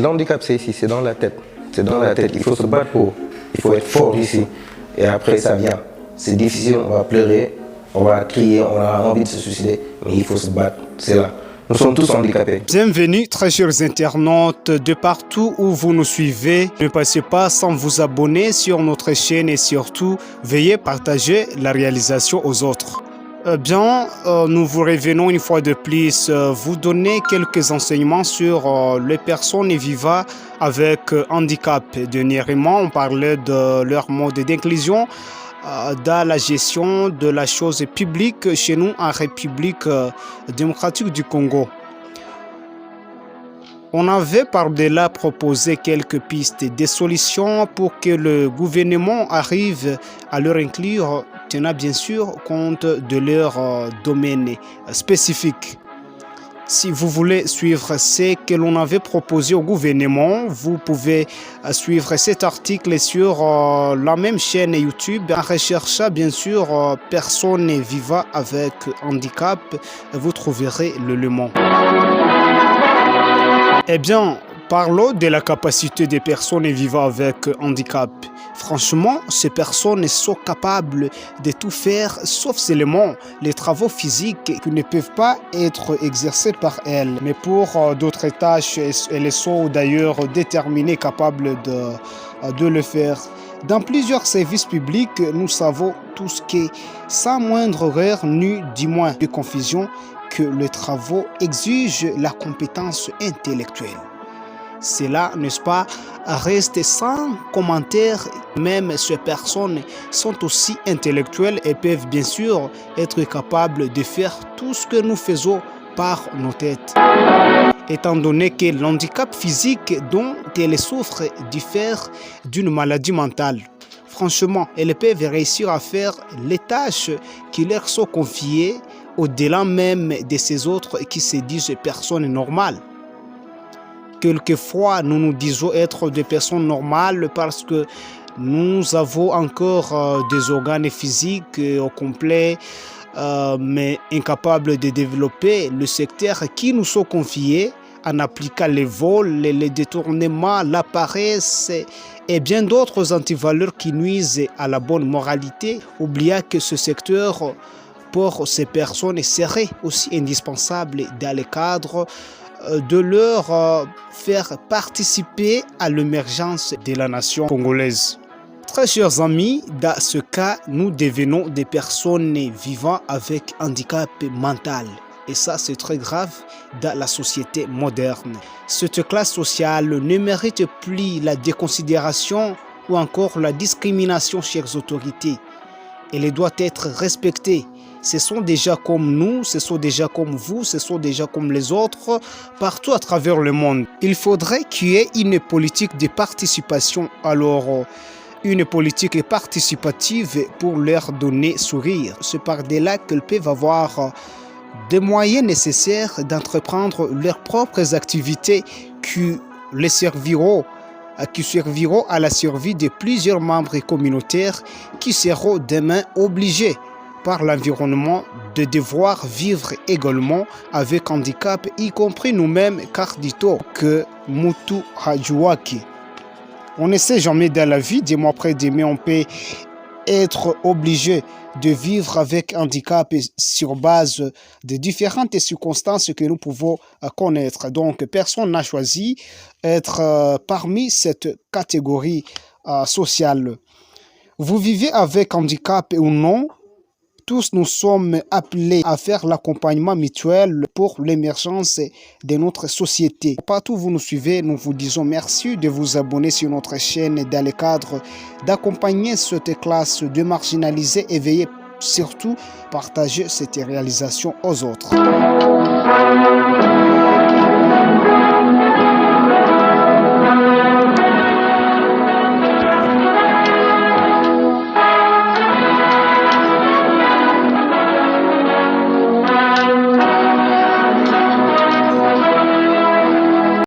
L'handicap, c'est ici, c'est dans la tête. C'est dans la tête. Il faut se battre pour. Il faut être fort ici. Et après, ça vient. C'est difficile, on va pleurer, on va crier, on a envie de se suicider, mais il faut se battre. C'est là. Nous sommes tous handicapés. Bienvenue, très chers internautes de partout où vous nous suivez. Ne passez pas sans vous abonner sur notre chaîne et surtout, veuillez partager la réalisation aux autres. Nous vous revenons une fois de plus vous donner quelques enseignements sur les personnes vivant avec handicap. Dernièrement, on parlait de leur mode d'inclusion dans la gestion de la chose publique chez nous en République démocratique du Congo. On avait par-delà proposé quelques pistes de solutions pour que le gouvernement arrive à leur inclure, tenant bien sûr compte de leur domaine spécifique. Si vous voulez suivre ce que l'on avait proposé au gouvernement, vous pouvez suivre cet article sur la même chaîne YouTube en recherchant bien sûr personnes vivant avec handicap. Vous trouverez l'élément. Parlons de la capacité des personnes vivant avec handicap. Franchement, ces personnes sont capables de tout faire, sauf seulement les travaux physiques qui ne peuvent pas être exercés par elles. Mais pour d'autres tâches, elles sont d'ailleurs déterminées, capables de le faire. Dans plusieurs services publics, nous savons tous que, sans moindre erreur ni du moins de confusion, que les travaux exigent la compétence intellectuelle. Cela, n'est-ce pas, reste sans commentaire. Même ces personnes sont aussi intellectuelles et peuvent bien sûr être capables de faire tout ce que nous faisons par nos têtes. Étant donné que l'handicap physique dont elles souffrent diffère d'une maladie mentale, franchement, elles peuvent réussir à faire les tâches qui leur sont confiées au-delà même de ces autres qui se disent personnes normales. Quelquefois, nous nous disons être des personnes normales parce que nous avons encore des organes physiques au complet, mais incapables de développer le secteur qui nous sont confiés en appliquant les vols, les détournements, la paresse et bien d'autres antivaleurs qui nuisent à la bonne moralité, oubliant que ce secteur pour ces personnes serait aussi indispensable dans le cadre de leur faire participer à l'émergence de la nation congolaise. Très chers amis, dans ce cas, nous devenons des personnes vivant avec handicap mental. Et ça, c'est très grave dans la société moderne. Cette classe sociale ne mérite plus la déconsidération ou encore la discrimination chez les autorités. Elle doit être respectée. Ce sont déjà comme nous, ce sont déjà comme vous, ce sont déjà comme les autres, partout à travers le monde. Il faudrait qu'il y ait une politique de participation, alors une politique participative pour leur donner sourire. C'est par-delà qu'elles peuvent avoir des moyens nécessaires d'entreprendre leurs propres activités qui serviront à la survie de plusieurs membres communautaires qui seront demain obligés par l'environnement de devoir vivre également avec handicap, y compris nous-mêmes, car dit-on que Mutu Hajuaki. On ne sait jamais dans la vie, demain après demain, on peut être obligé de vivre avec handicap sur base de différentes circonstances que nous pouvons connaître. Donc, personne n'a choisi d'être parmi cette catégorie sociale. Vous vivez avec handicap ou non? Tous nous sommes appelés à faire l'accompagnement mutuel pour l'émergence de notre société. Partout où vous nous suivez, nous vous disons merci de vous abonner sur notre chaîne dans le cadre d'accompagner cette classe de marginalisés et veillez surtout partager cette réalisation aux autres.